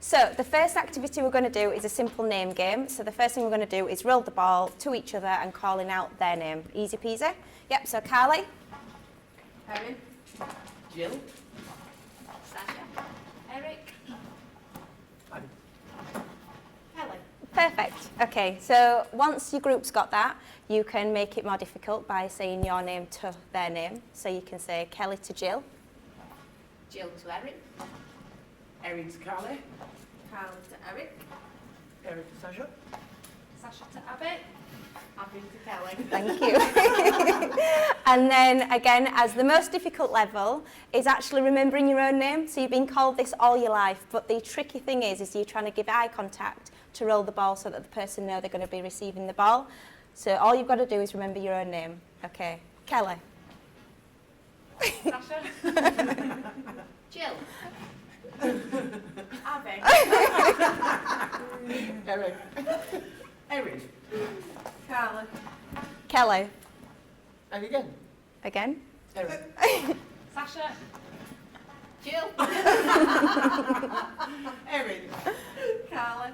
So the first activity we're going to do is a simple name game. So the first thing we're going to do is roll the ball to each other and calling out their name. Easy peasy. Yep, so Carly. Erin. Jill. Sasha. Eric. Kelly. Perfect. Okay, so once your group's got that, you can make it more difficult by saying your name to their name. So you can say Kelly to Jill. Jill to Erin. Erin to Carly. Carly to Eric. Eric to Sasha. Sasha to Abby. Abby to Kelly. Thank you. And then again, as the most difficult level is actually remembering your own name. So you've been called this all your life, but the tricky thing is you're trying to give eye contact to roll the ball so that the person knows they're going to be receiving the ball. So all you've got to do is remember your own name. Okay, Kelly. Sasha. Jill. Abby. Eric. Erin. Carly. Kelly. And again. Again. Erin. Sasha. Jill. Erin. Carly.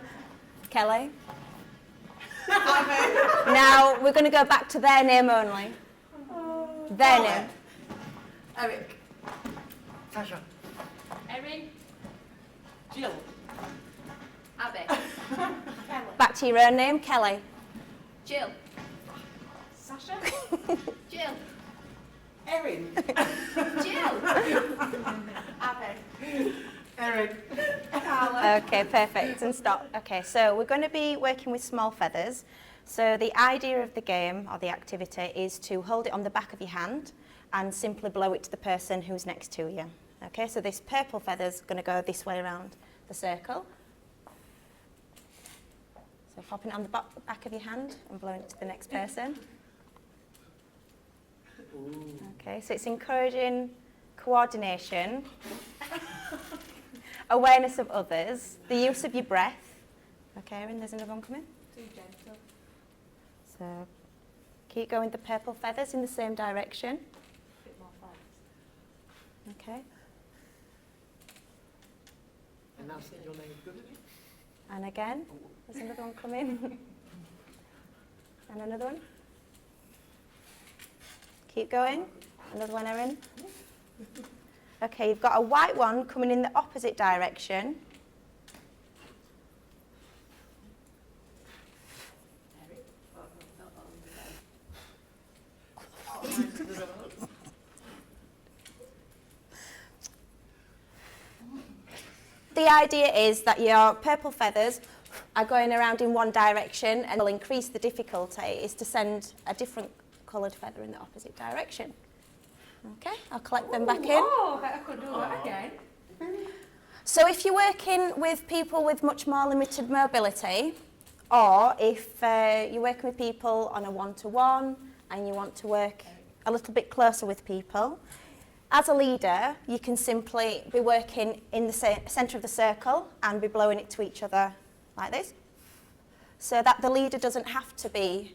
Kelly. Abby. Now we're going to go back to their name only. Their name. Eric. Sasha. Erin. Jill. Abby. Kelly. Back to your own name, Kelly. Jill. Sasha. Jill. Erin. Jill. Abby. Erin. Carly. Okay, perfect, and stop. Okay, so we're going to be working with small feathers. So the idea of the game or the activity is to hold it on the back of your hand and simply blow it to the person who's next to you. Okay, so this purple feather's going to go this way around the circle. So popping it on the back of your hand and blowing it to the next person. Ooh. Okay, so it's encouraging coordination, awareness of others, the use of your breath. Okay, Erin, there's another one coming. Too gentle. So keep going the purple feathers in the same direction. Bit more fast. Okay, And now say your name good at it. and again, there's another one coming. And another one. Keep going. Another one, Erin. Okay, you've got a white one coming in the opposite direction. Eric. The idea is that your purple feathers are going around in one direction, and will increase the difficulty is to send a different coloured feather in the opposite direction. Okay, I'll collect them back in. Oh, I bet I could do that again. So if you're working with people with much more limited mobility, or if you're working with people on a one-to-one and you want to work a little bit closer with people, as a leader, you can simply be working in the centre of the circle and be blowing it to each other like this, so that the leader doesn't have to be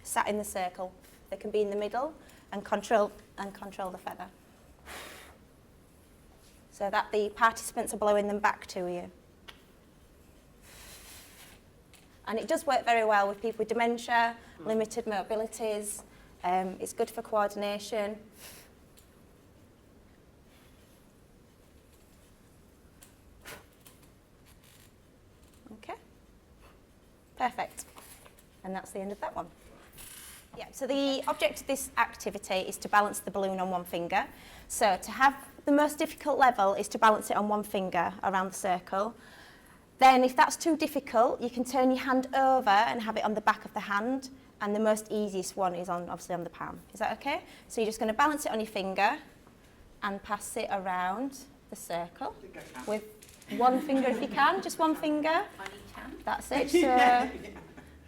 sat in the circle. They can be in the middle and control the feather, so that the participants are blowing them back to you. And it does work very well with people with dementia, limited mobilities. It's good for coordination. Okay, perfect. And that's the end of that one. Yeah, so the object of this activity is to balance the balloon on one finger. So to have the most difficult level is to balance it on one finger around the circle. Then if that's too difficult, you can turn your hand over and have it on the back of the hand, and the most easiest one is obviously on the palm. Is that okay? So you're just going to balance it on your finger and pass it around the circle with one finger if you can, just one finger. On each hand. That's it. So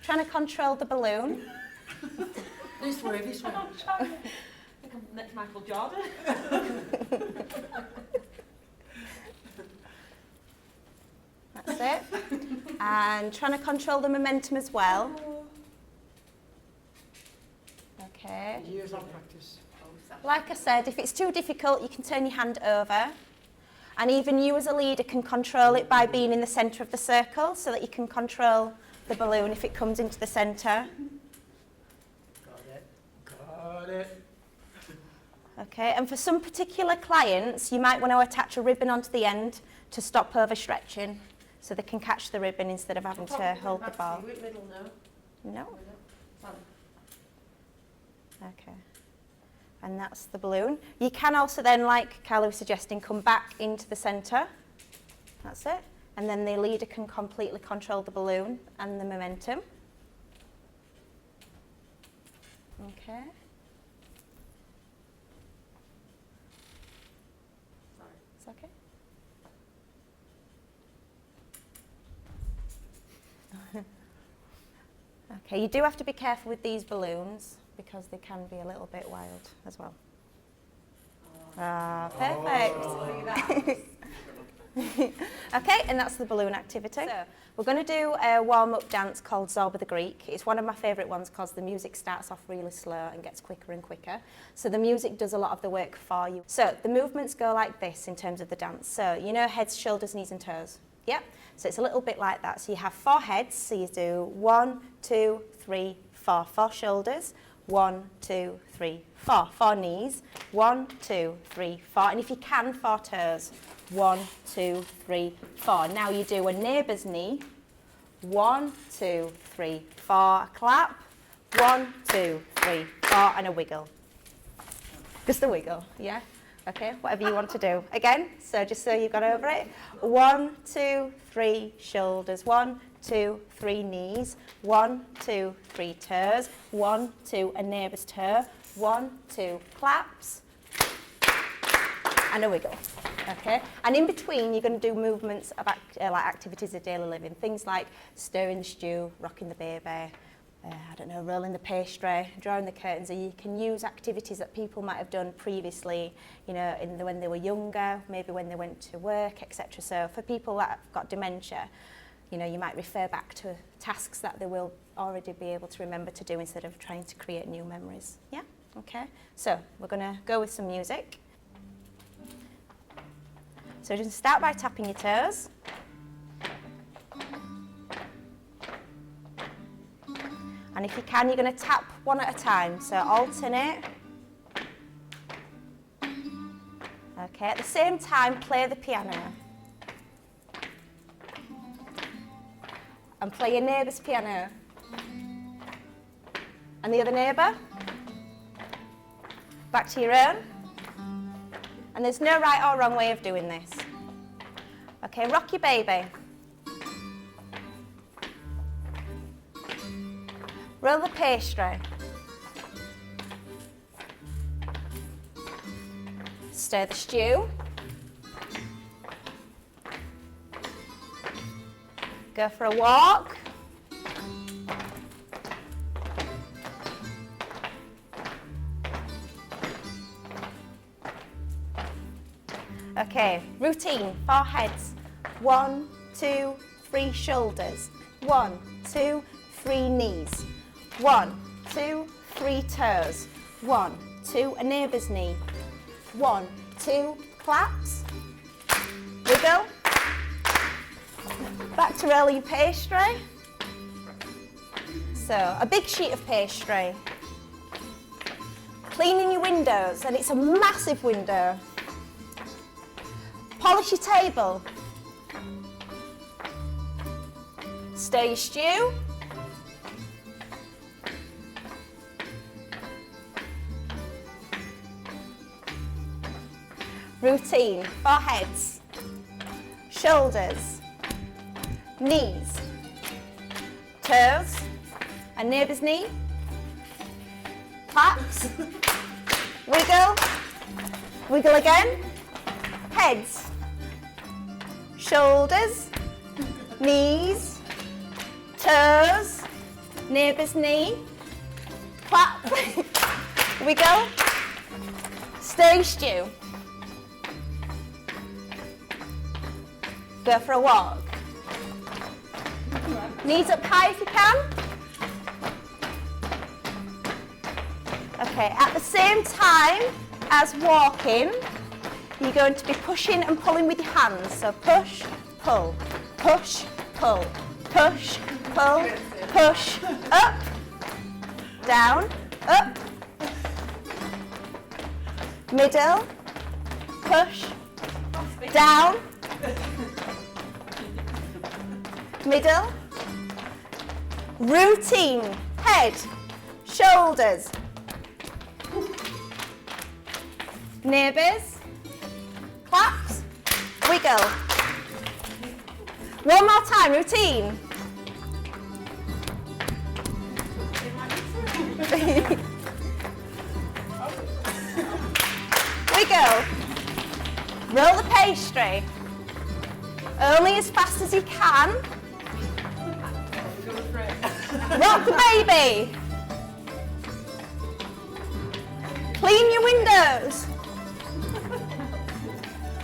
trying to control the balloon. This way, this way. I'm trying to think I'm next Michael Jordan. That's it. And trying to control the momentum as well. Okay. Years of practice. Like I said, if it's too difficult, you can turn your hand over. And even you as a leader can control it by being in the centre of the circle so that you can control the balloon if it comes into the centre. Got it. Got it. Okay, and for some particular clients, you might want to attach a ribbon onto the end to stop overstretching so they can catch the ribbon instead of having to hold the ball. Middle now. No? Okay. And that's the balloon. You can also then, like Carla was suggesting, come back into the centre. That's it. And then the leader can completely control the balloon and the momentum. Okay. It's okay. Okay, you do have to be careful with these balloons because they can be a little bit wild as well. Ah, perfect. Okay, and that's the balloon activity. So, we're going to do a warm-up dance called Zorba the Greek. It's one of my favourite ones because the music starts off really slow and gets quicker and quicker. So the music does a lot of the work for you. So the movements go like this in terms of the dance. So you know heads, shoulders, knees and toes? Yep. So it's a little bit like that. So you have 4 heads. So you do 1, 2, 3, 4. 4 shoulders. 1, 2, 3, 4. 4 knees. 1, 2, 3, 4. And if you can, 4 toes. 1, 2, 3, 4. Now you do a neighbour's knee. 1, 2, 3, 4. A clap. 1, 2, 3, 4. And a wiggle. Just a wiggle, yeah? Okay, whatever you want to do. Again, so just so you've got over it. 1, 2, 3 shoulders. 1, 2, 3 knees. 1, 2, 3 toes. 1, 2 a neighbour's toe. 1, 2 claps. And a wiggle. Okay, and in between you're going to do movements of like activities of daily living, things like stirring the stew, rocking the baby, I don't know, rolling the pastry, drawing the curtains. So you can use activities that people might have done previously, you know, when they were younger, maybe when they went to work, etc. So for people that have got dementia, you know, you might refer back to tasks that they will already be able to remember to do instead of trying to create new memories. Yeah, okay. So we're going to go with some music. So just start by tapping your toes. And if you can, you're going to tap one at a time, so alternate. Okay, at the same time, play the piano. And play your neighbour's piano. And the other neighbour. Back to your own. And there's no right or wrong way of doing this. Okay, rock your baby. Roll the pastry. Stir the stew. Go for a walk. Okay, routine, 4 heads. 1, 2, 3 shoulders. 1, 2, 3 knees. 1, 2, 3 toes. 1, 2 a neighbour's knee. 1, 2 claps. Wiggle. Back to roll your pastry. So a big sheet of pastry. Cleaning your windows, and it's a massive window. Polish your table. Stir your stew. Routine, 4 heads, shoulders, knees, toes, a neighbour's knee, claps, wiggle, wiggle again, heads, shoulders, knees, toes, neighbour's knee, clap, wiggle, stir your stew. Go for a walk. Knees up high if you can. Okay, at the same time as walking, you're going to be pushing and pulling with your hands. So push, pull, push, pull, push, pull, push, up, down, up, middle, push, down, middle, routine, head, shoulders, neighbours, claps, wiggle. One more time, routine. Wiggle. Roll the pastry. Only as fast as you can. Rock the baby. Clean your windows.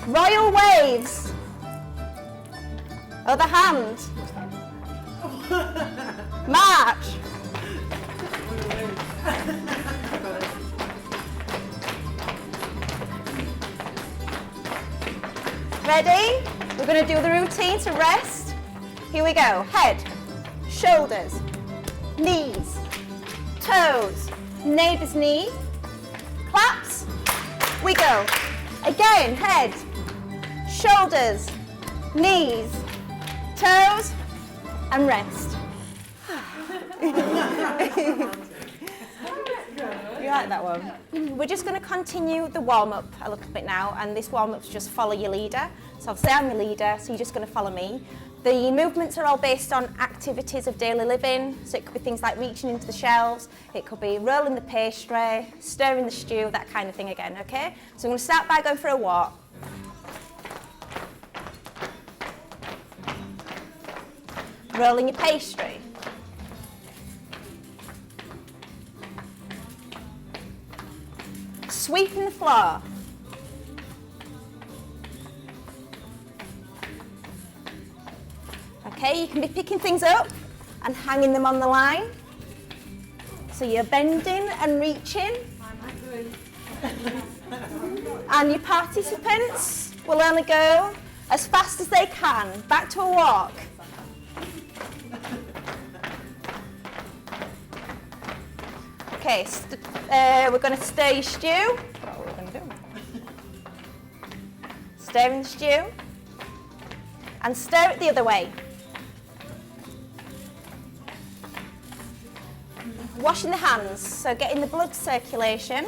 Royal waves. Other hand. March. Ready? We're going to do the routine to rest. Here we go. Head, shoulders, knees, toes, neighbour's knee, claps, wiggle. Again, head, shoulders, knees, toes, and rest. You like that one? We're just going to continue the warm-up a little bit now, and this warm-up's just follow your leader. So obviously I'm your leader, so you're just going to follow me. The movements are all based on activities of daily living, so it could be things like reaching into the shelves, it could be rolling the pastry, stirring the stew, that kind of thing again, okay? So I'm going to start by going for a walk. Rolling your pastry. Sweeping the floor. Okay, you can be picking things up and hanging them on the line. So you're bending and reaching. And your participants will only go as fast as they can. Back to a walk. Okay, we're going to stir your stew. What are we going to do? Stir in the stew. And stir it the other way. Washing the hands, so getting the blood circulation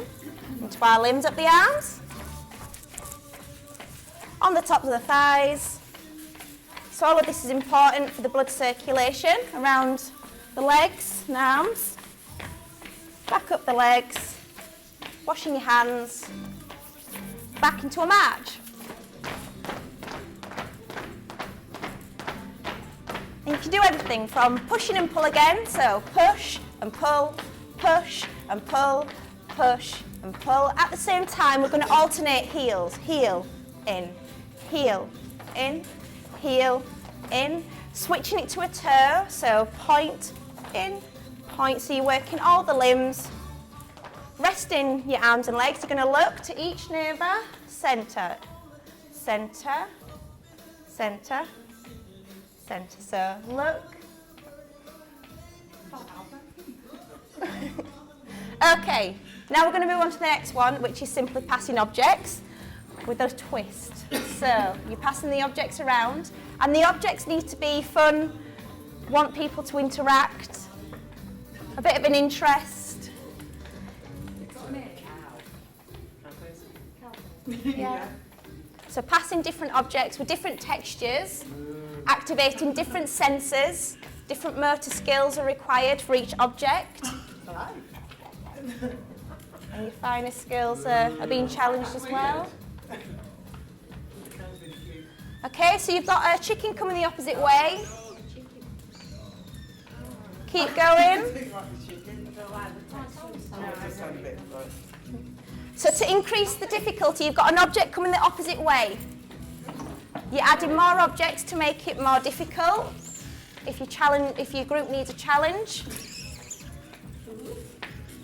into our limbs, up the arms, on the tops of the thighs. So all of this is important for the blood circulation around the legs and arms. Back up the legs, washing your hands, back into a march. And you can do everything from pushing and pull again, so push and pull, push and pull, push and pull. At the same time, we're going to alternate heels. Heel, in, heel, in, heel, in. Switching it to a toe, so point, in, point. So you're working all the limbs. Resting your arms and legs. You're going to look to each neighbour. Centre, centre, centre, centre. So look. Okay, now we're going to move on to the next one, which is simply passing objects with a twist. So you're passing the objects around, and the objects need to be fun, want people to interact, a bit of an interest. Yeah. So passing different objects with different textures, activating different senses, different motor skills are required for each object. And your finer skills are being challenged as well. Okay, so you've got a chicken coming the opposite way. Keep going. So to increase the difficulty, you've got an object coming the opposite way. You're adding more objects to make it more difficult. If your group needs a challenge.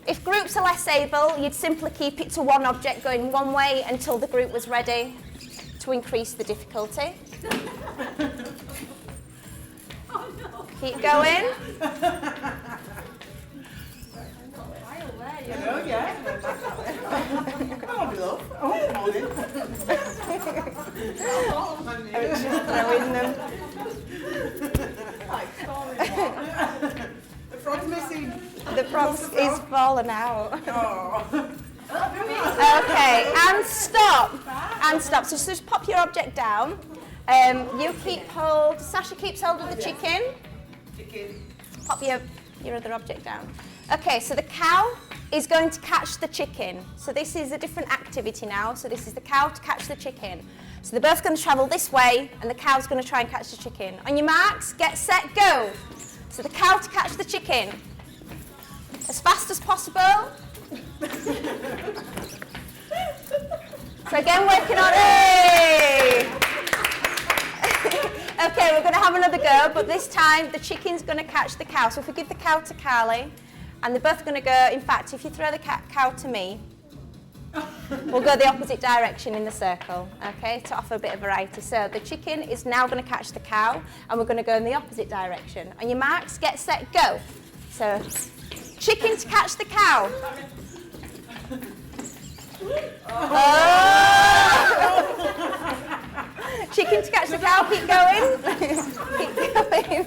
If groups are less able, you'd simply keep it to one object going one way until the group was ready to increase the difficulty. Keep going. Oh, yeah. Come on, love. Oh, come on in. Throwing them. The frog's missing. The frog is fallen out. Oh. Okay, and stop. And stop. So just pop your object down. You keep hold. Sasha keeps hold of the chicken. Chicken. Pop your other object down. Okay, so the cow is going to catch the chicken. So this is a different activity now. So this is the cow to catch the chicken. So they're both going to travel this way, and the cow's going to try and catch the chicken. On your marks, get set, go. So the cow to catch the chicken. As fast as possible. So again, working on it. Okay, we're going to have another go, but this time the chicken's going to catch the cow. So if we give the cow to Carly, and they're both going to go, in fact, if you throw the cow to me, we'll go the opposite direction in the circle, okay, to offer a bit of variety. So the chicken is now going to catch the cow, and we're going to go in the opposite direction. On your marks, get set, go. So, chicken to catch the cow. Oh. Chicken to catch the cow, keep going. Keep going.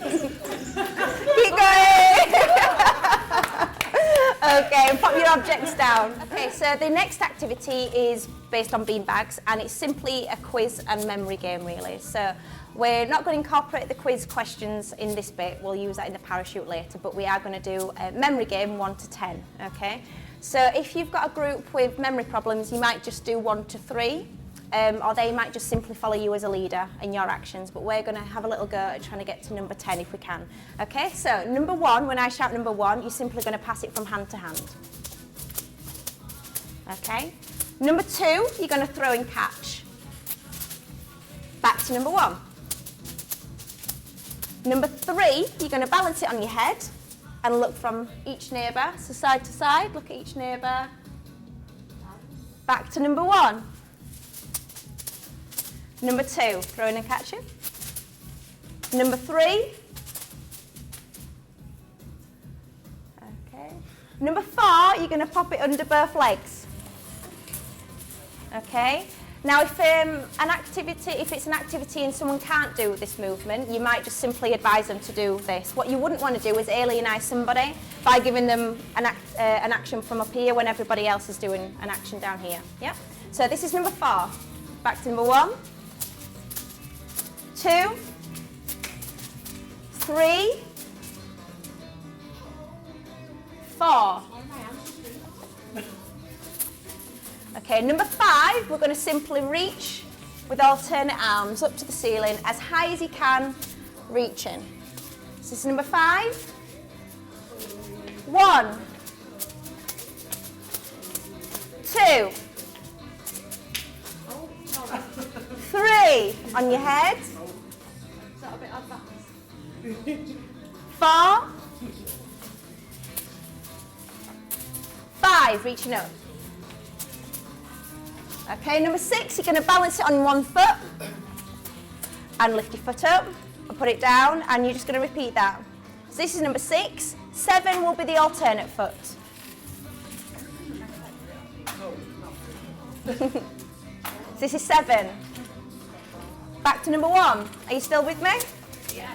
Keep going. Okay, and pop your objects down. Okay, so the next activity is based on beanbags, and it's simply a quiz and memory game, really. So we're not going to incorporate the quiz questions in this bit. We'll use that in the parachute later, but we are going to do a memory game 1 to 10, okay? So if you've got a group with memory problems, you might just do 1 to 3. Or they might just simply follow you as a leader in your actions, but we're going to have a little go at trying to get to number 10 if we can. Okay, so number 1, when I shout number 1, you're simply going to pass it from hand to hand. Okay, number 2, you're going to throw and catch. Back to number 1. Number 3, you're going to balance it on your head and look from each neighbour, so side to side, look at each neighbour. Back to number 1. Number 2, throwing and catching. Number 3. Okay. Number 4, you're going to pop it under both legs. Okay. Now, if it's an activity and someone can't do this movement, you might just simply advise them to do this. What you wouldn't want to do is alienise somebody by giving them an action from up here when everybody else is doing an action down here. Yeah. So this is number 4. Back to number 1. 2, 3, 4. Okay, number 5, we're going to simply reach with alternate arms up to the ceiling as high as you can, reaching. So this is number 5. 1, 2, 3 on your head. 4, 5, reaching up. Okay, number 6, you're going to balance it on one foot and lift your foot up and put it down, and you're just going to repeat that. So this is number 6. 7 will be the alternate foot. So this is 7. Back to number 1. Are you still with me? Yeah.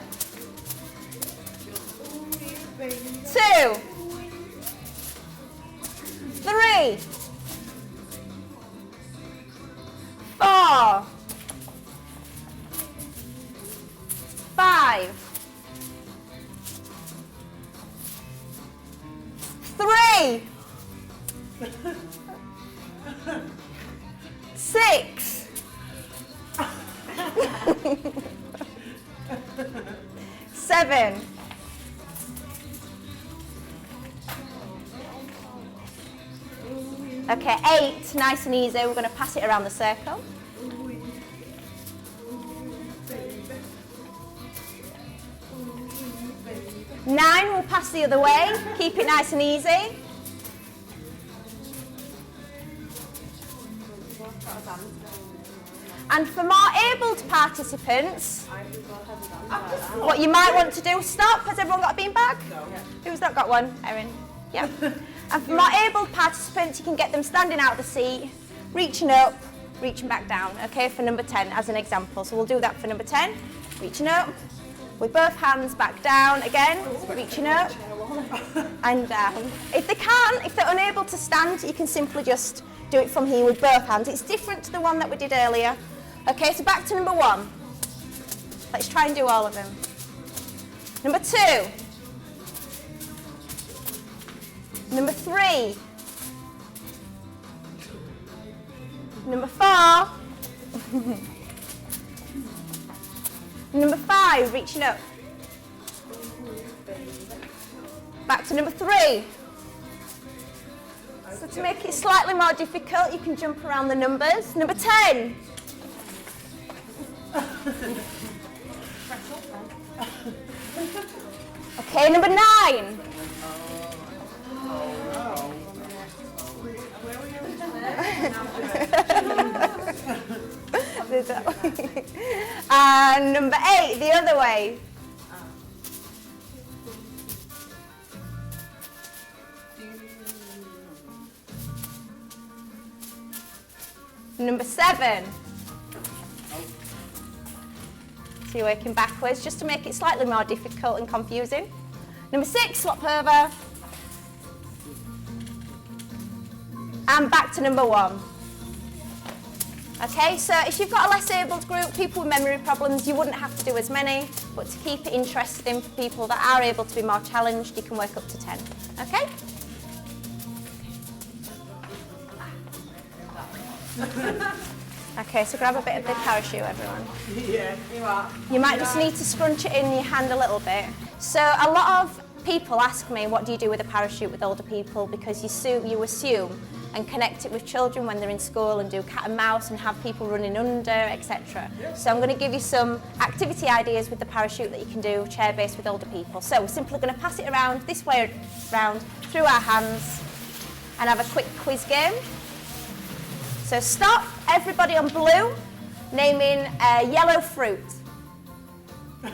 2, 3, 4, 5, 3, 6, 7, 8, nice and easy. We're going to pass it around the circle. 9, we'll pass the other way. Keep it nice and easy. And for more abled participants, what you might want to do, stop. Has everyone got a beanbag? No. Who's not got one? Erin? Yep. And for more abled participants, you can get them standing out of the seat, reaching up, reaching back down, okay, for number 10 as an example. So we'll do that for number 10. Reaching up, with both hands back down again, reaching up and down. If they can't, if they're unable to stand, you can simply just do it from here with both hands. It's different to the one that we did earlier. Okay, so back to number 1. Let's try and do all of them. Number 2. Number 3. Number 4. Number 5, reaching up. Back to number 3. So to make it slightly more difficult, you can jump around the numbers. Number 10. Okay, number 9. And number 8, the other way. Number 7. So you're working backwards just to make it slightly more difficult and confusing. Number 6, swap over. And back to number 1. Okay, so if you've got a less abled group, people with memory problems, you wouldn't have to do as many, but to keep it interesting for people that are able to be more challenged, you can work up to 10. Okay? Okay, so grab a bit of the parachute, everyone. Yeah, you are. You might just need to scrunch it in your hand a little bit. So a lot of people ask me, what do you do with a parachute with older people? Because you assume and connect it with children when they're in school and do cat and mouse and have people running under, etc. So I'm going to give you some activity ideas with the parachute that you can do chair-based with older people. So we're simply going to pass it around this way around through our hands and have a quick quiz game. So stop, everybody on blue, naming a yellow fruit.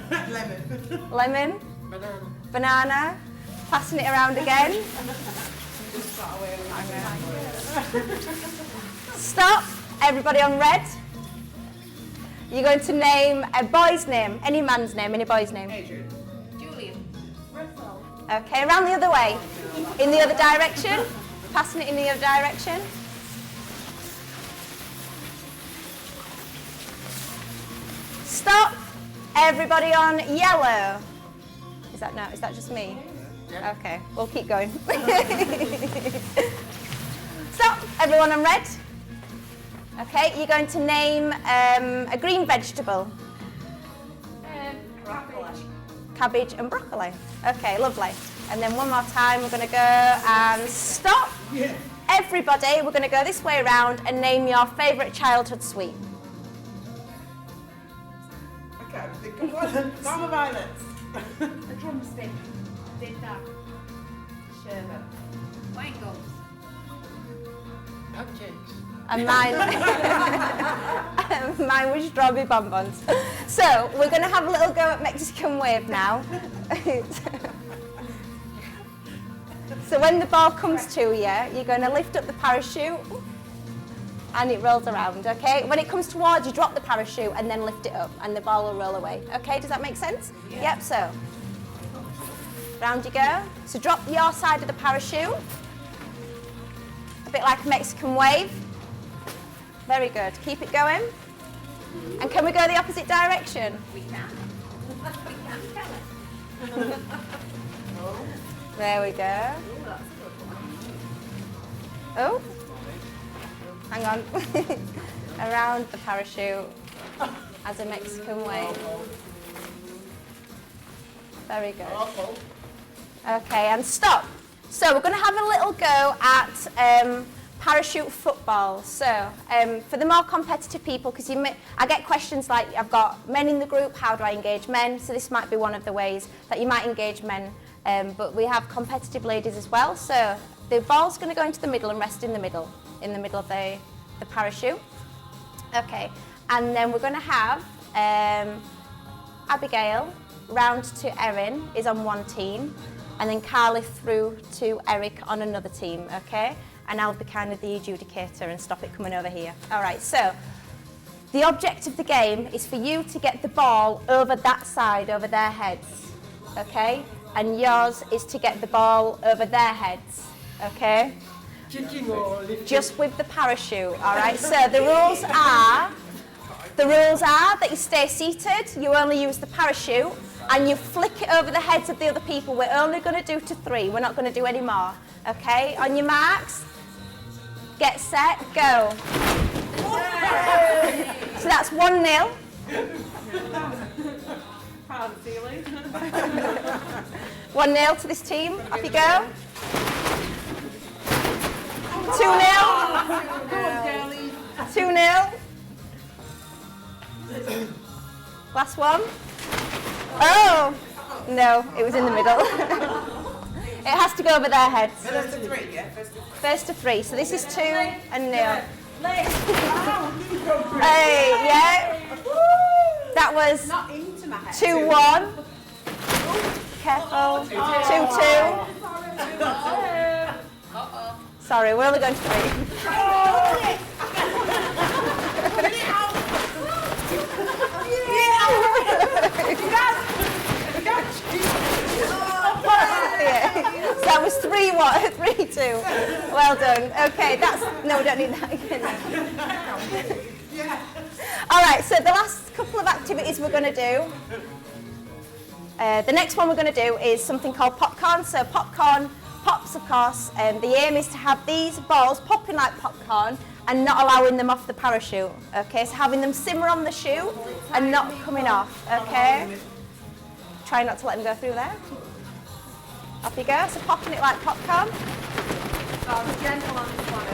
Lemon. Lemon, Banana. banana, passing it around again. Stop, everybody on red. You're going to name a boy's name, any man's name, any boy's name. Adrian. Julian. Russell. Okay, around the other way, in the other direction, passing it in the other direction. Stop, everybody on yellow. Is that just me? Yeah. Okay, we'll keep going. Stop, everyone on red. Okay, you're going to name a green vegetable. Broccoli. Cabbage and broccoli. Okay, lovely. And then one more time, we're going to go and stop. Yeah. Everybody, we're going to go this way around and name your favourite childhood sweet. I can't think of one. Farmer Violets. A drumstick. Did that. Sherbet. Wine gums. Pancakes. And mine was strawberry bonbons. So we're going to have a little go at Mexican wave now. So when the ball comes to you, you're going to lift up the parachute and it rolls around, okay? When it comes towards you, drop the parachute and then lift it up and the ball will roll away. Okay, does that make sense? Yeah. Yep, so round you go. So drop your side of the parachute. A bit like a Mexican wave. Very good. Keep it going. And can we go the opposite direction? We can. We can tell it. There we go. Ooh, that's a good one. Oh, hang on. Around the parachute as a Mexican wave. Very good. Okay, and stop. So we're going to have a little go at parachute football. So for the more competitive people, because I get questions like, I've got men in the group, how do I engage men? So this might be one of the ways that you might engage men. But we have competitive ladies as well. So the ball's going to go into the middle and rest in the middle of the parachute. Okay, and then we're going to have Abigail round to Erin is on one team, and then Carly through to Eric on another team, okay? And I'll be kind of the adjudicator and stop it coming over here. All right, so the object of the game is for you to get the ball over that side, over their heads, okay? And yours is to get the ball over their heads, okay? Kicking or lifting? Just with the parachute, all right? So the rules are that you stay seated, you only use the parachute, and you flick it over the heads of the other people. We're only going to do to 3. We're not going to do any more, okay? On your marks, get set, go. So that's 1-0. Proud feeling. 1-0 to this team. Off you go. 2-0. 2-0. Last one. Oh! No, it was in the middle. It has to go over their heads. First to 3, yeah? First to 3. So this is 2 and 0. Hey, yeah. That was Not into my head. 2-1. Careful. 2-2. Sorry, we're only going to 3. Yeah. So that was 3-1, 3-2. Well done. Okay, that's no, we don't need that again. All right. So the last couple of activities we're going to do. The next one we're going to do is something called popcorn. So popcorn pops, of course. The aim is to have these balls popping like popcorn and not allowing them off the parachute. Okay, so having them simmer on the chute and not coming off. Okay. Try not to let them go through there. Off you go. So popping it like popcorn. Oh, gentle on this one.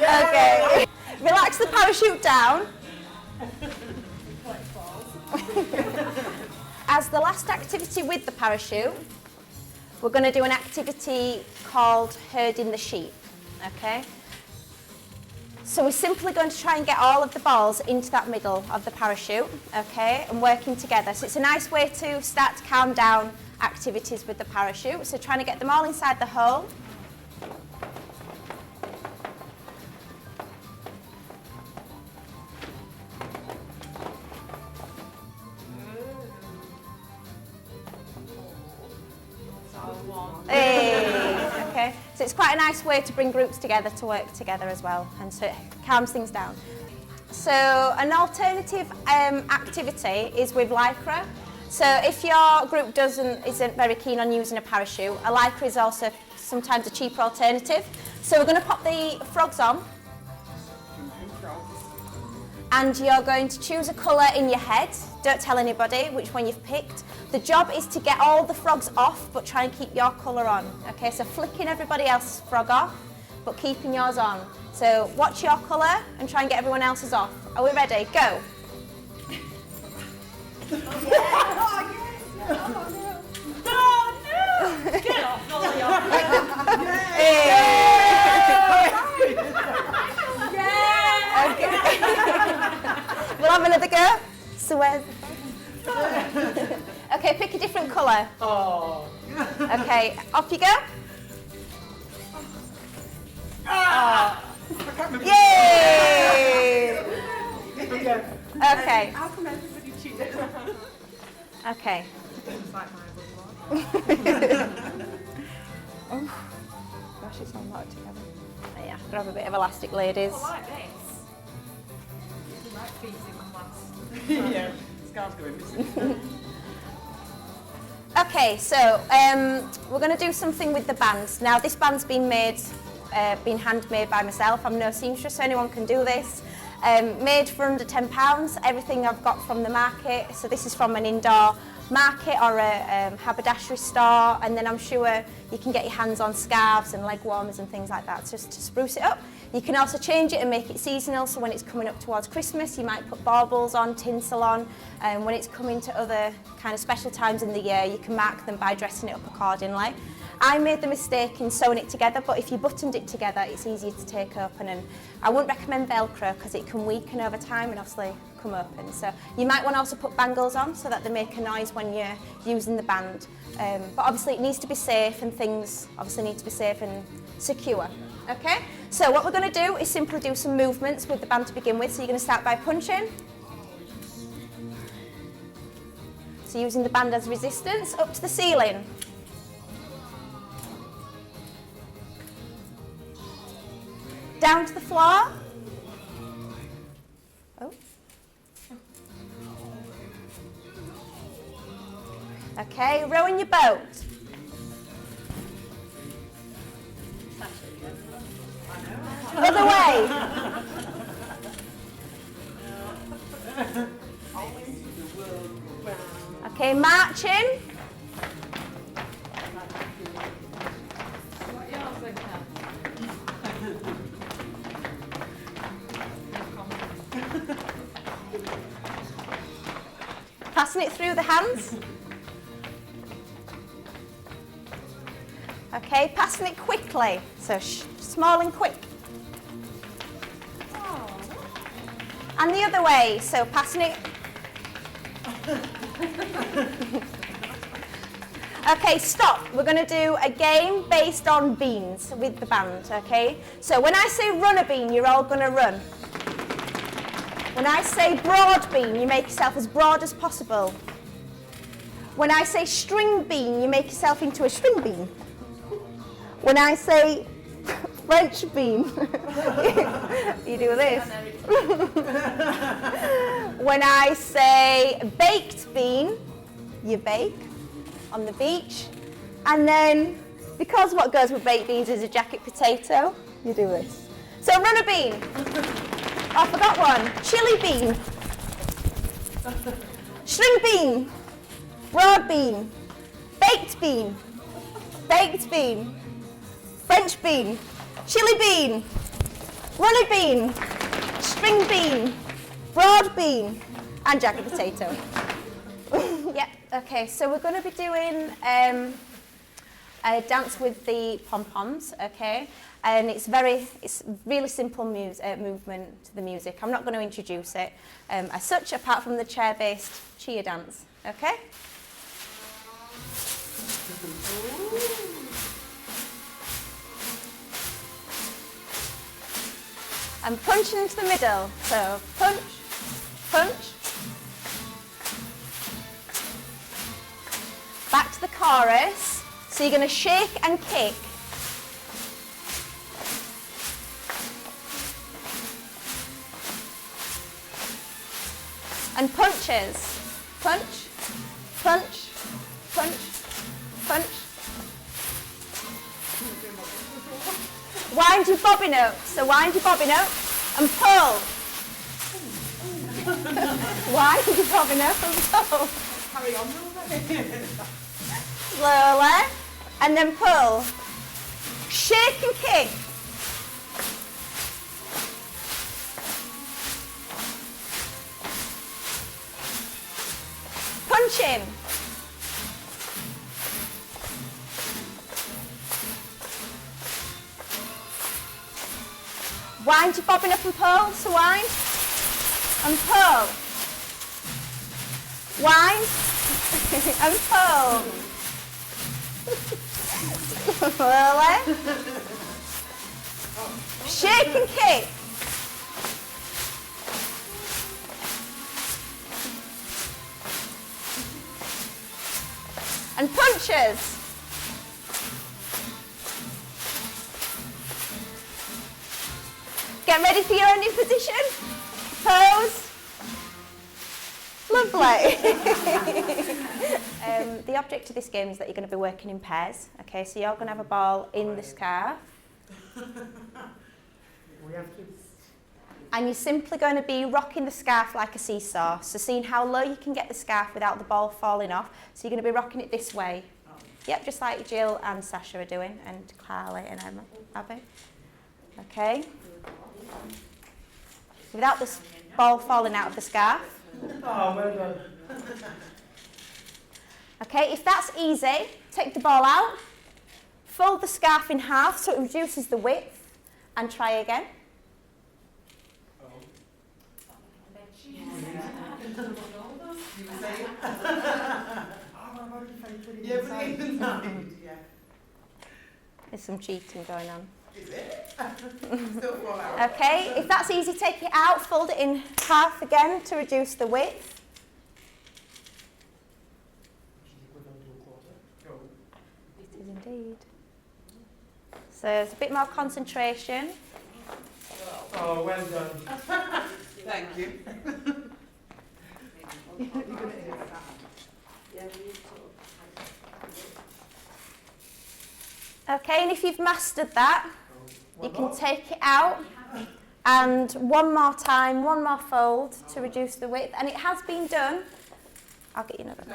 Okay. Relax the parachute down. As the last activity with the parachute, we're going to do an activity called herding the sheep. Okay? So we're simply going to try and get all of the balls into that middle of the parachute, okay, and working together. So it's a nice way to start to calm down activities with the parachute. So trying to get them all inside the hole. Hey, okay. So it's quite a nice way to bring groups together to work together as well, and so it calms things down. So an alternative activity is with Lycra. So if your group isn't very keen on using a parachute, a Lycra is also sometimes a cheaper alternative. So we're going to pop the frogs on, and you're going to choose a colour in your head. Don't tell anybody which one you've picked. The job is to get all the frogs off, but try and keep your colour on. Okay, so flicking everybody else's frog off, but keeping yours on. So watch your colour and try and get everyone else's off. Are we ready? Go. Get off, Ollie. Okay. We'll have another go. So where's okay, pick a different colour. Oh. Okay, off you go. I can't remember. Yay! Okay. Okay, How come everybody cheated? okay. It's like my Oh, gosh, it's all knotted together. Yeah, grab a bit of elastic, ladies. I like this. You like these in class. Yeah. Scar's going missing. Okay, so we're going to do something with the bands. Now, this band's been handmade by myself. I'm no seamstress, so anyone can do this. Made for under £10. Everything I've got from the market. So this is from an indoor market or a haberdashery store, and then I'm sure you can get your hands on scarves and leg warmers and things like that just to spruce it up. You can also change it and make it seasonal, so when it's coming up towards Christmas you might put baubles on, tinsel on, and when it's coming to other kind of special times in the year you can mark them by dressing it up accordingly. I made the mistake in sewing it together, but if you buttoned it together it's easier to take open, and I wouldn't recommend Velcro because it can weaken over time and obviously come open. So you might want to also put bangles on so that they make a noise when you're using the band. But obviously it needs to be safe, and things obviously need to be safe and secure. Okay, so what we're going to do is simply do some movements with the band to begin with. So you're going to start by punching. So using the band as resistance up to the ceiling. Down to the floor. Oh. Okay, rowing your boat. Other way. Okay, marching. What yours like Passing it through the hands. Okay, passing it quickly. So small and quick. And the other way, so passing it. Okay, stop. We're going to do a game based on beans with the band, okay? So when I say run a bean, you're all going to run. When I say broad bean, you make yourself as broad as possible. When I say string bean, you make yourself into a string bean. When I say French bean, you do this. When I say baked bean, you bake on the beach. And then, because what goes with baked beans is a jacket potato, you do this. So run a bean. Oh, I forgot one. Chili bean. String bean. Broad bean. Baked bean. Baked bean. French bean. Chili bean. Runny bean. String bean. Broad bean. And jacket potato. Yeah, okay, so we're going to be doing a dance with the pom-poms, okay? And it's really simple movement to the music. I'm not going to introduce it as such, apart from the chair-based cheer dance, okay? And punching into the middle. So punch, punch. Back to the chorus. So you're going to shake and kick. And punches. Punch, punch, punch, punch. Wind your bobbin up. So wind your bobbin up and pull. Wind your bobbin up and pull. Carry on, Slowly. And then pull. Shake and kick. Punch him. Wind your bobbin up and pull, so wind. And pull. Wind. And pull. Slowly. Shake and kick. And punches. Get ready for your ending position. Pose. Lovely. The object of this game is that you're going to be working in pairs. Okay, so you're going to have a ball in the scarf. We have to. And you're simply going to be rocking the scarf like a seesaw. So seeing how low you can get the scarf without the ball falling off. So you're going to be rocking it this way. Yep, just like Jill and Sasha are doing, and Carly and Abby. Okay. Without the ball falling out of the scarf. Oh, well done. Okay, if that's easy, take the ball out, fold the scarf in half so it reduces the width, and try again. You were saying? Yeah, but even that, yeah. There's some cheating going on. Is it? Still fall out. Okay, if that's easy, take it out, fold it in half again to reduce the width. It is indeed. So there's a bit more concentration. Oh, well done. Thank you. Okay, and if you've mastered that, you can take it out and one more time, one more fold to reduce the width. And it has been done. I'll get you another.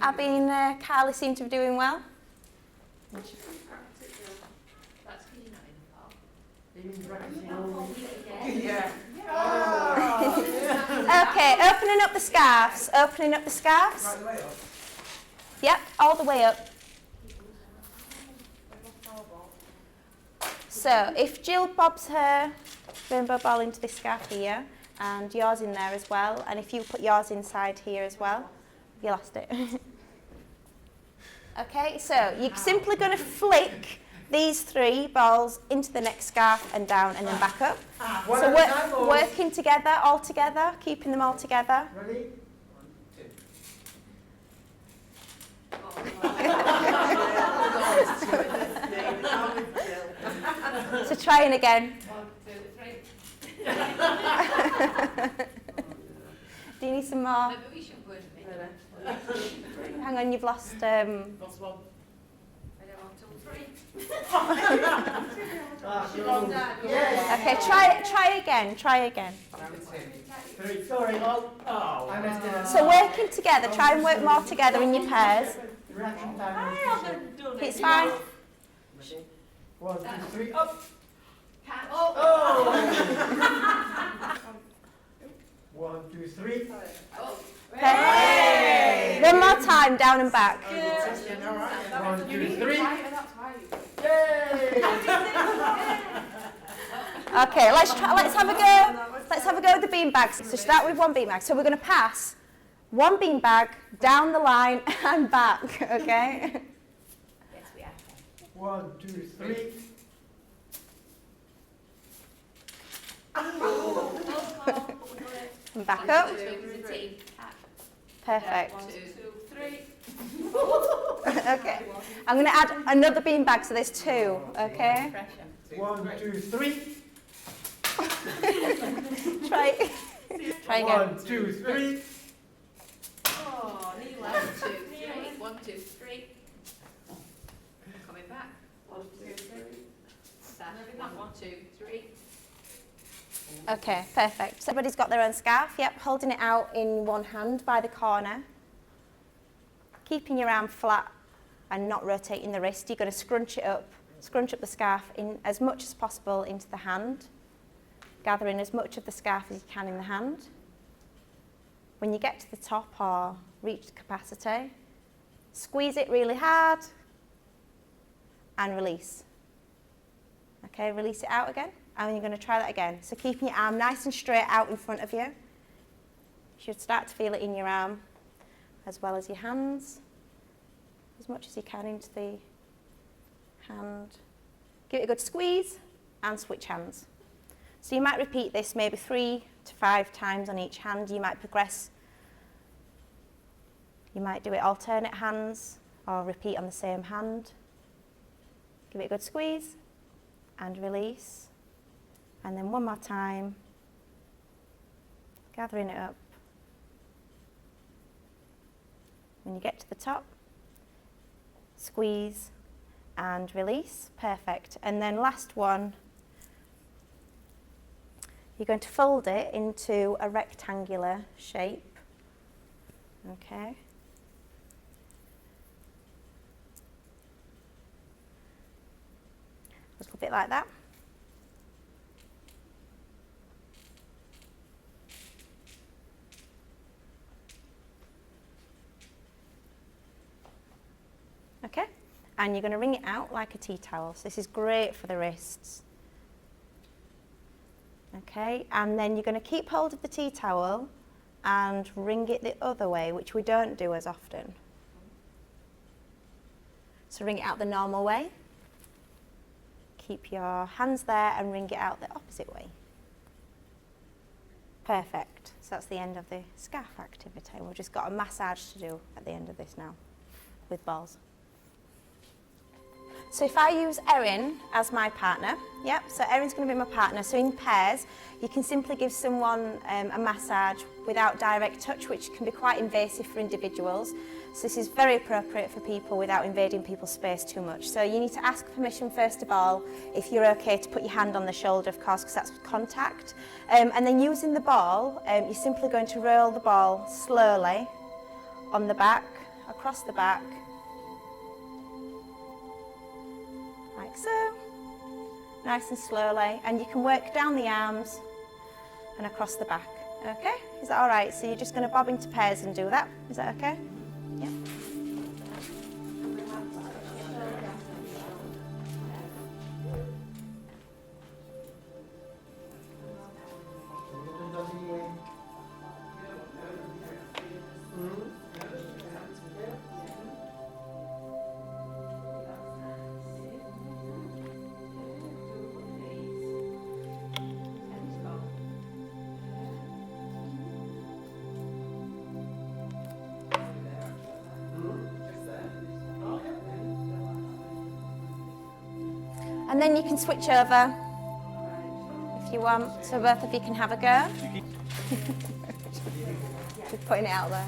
Abby and Carly seem to be doing well. That's Yeah. Okay, opening up the scarves. Opening up the scarves. Right the way up. Yep, all the way up. So if Jill bobs her rainbow ball into this scarf here, and yours in there as well, and if you put yours inside here as well, you lost it. Okay, so you're simply going to flick these 3 balls into the next scarf and down and then back up. So working together, all together, keeping them all together. Ready? 1, 2. So trying again. 1, 2, 3. Do you need some more? Maybe we should put it in. Hang on, you've lost. Lost one. I don't want 2, 3. Yes. Okay, try again. Try again. Now it's him. 3, sorry. Oh, I messed it up. So working together, try and work more together in your pairs. Reaction time. It's fine. 1, 2, 3, up. Catch. Oh! 1, 2, 3. Oh. Okay. One more time, down and back. Oh, you're testing, all right. 1, 2, 3. That's why. Yay! Okay, let's have a go. Let's have a go with the bean bags. So start with one bean bag. So we're going to pass one bean bag down the line and back. Okay. Yes, we are. 1, 2, 3. And back up. Perfect. 1, 2, 3. Okay. I'm going to add another bean bag, so there's 2. Okay. 1, 2, 3. Try again. 1, 2, 3. Oh, nearly. 1, 2, 3. 1, 2, 3. Coming back. 1, 2, 3. 1, 2, 3. Okay, perfect. So everybody's got their own scarf. Yep, holding it out in one hand by the corner. Keeping your arm flat and not rotating the wrist. You're going to scrunch up the scarf in as much as possible into the hand. Gathering as much of the scarf as you can in the hand. When you get to the top or reach the capacity, squeeze it really hard and release. Okay, release it out again. And you're going to try that again. So keeping your arm nice and straight out in front of you. You should start to feel it in your arm as well as your hands. As much as you can into the hand. Give it a good squeeze and switch hands. So you might repeat this maybe 3 to 5 times on each hand. You might progress. You might do it alternate hands or repeat on the same hand. Give it a good squeeze and release. And then one more time, gathering it up. When you get to the top, squeeze and release. Perfect. And then last one, you're going to fold it into a rectangular shape. Okay. A little bit like that. Okay, and you're going to wring it out like a tea towel. So this is great for the wrists. Okay, and then you're going to keep hold of the tea towel and wring it the other way, which we don't do as often. So wring it out the normal way. Keep your hands there and wring it out the opposite way. Perfect. So that's the end of the scarf activity. We've just got a massage to do at the end of this now with balls. So if I use Erin as my partner, yep, so Erin's going to be my partner. So in pairs, you can simply give someone a massage without direct touch, which can be quite invasive for individuals. So this is very appropriate for people without invading people's space too much. So you need to ask permission first of all, if you're okay to put your hand on the shoulder, of course, because that's contact. And then using the ball, you're simply going to roll the ball slowly on the back, across the back, like so, nice and slowly, and you can work down the arms and across the back. Okay, is that all right? So you're just going to bob into pairs and do that. Is that okay? Yeah. And then you can switch over if you want, so both of you can have a go. Just putting it out there.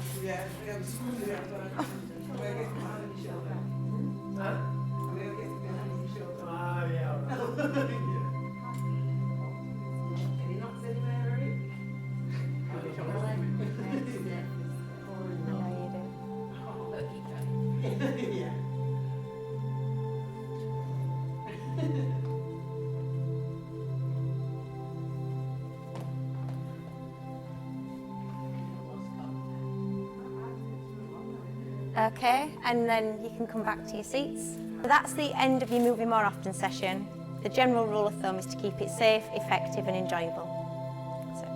Okay, and then you can come back to your seats. So that's the end of your Moving More Often session. The general rule of thumb is to keep it safe, effective and enjoyable. So.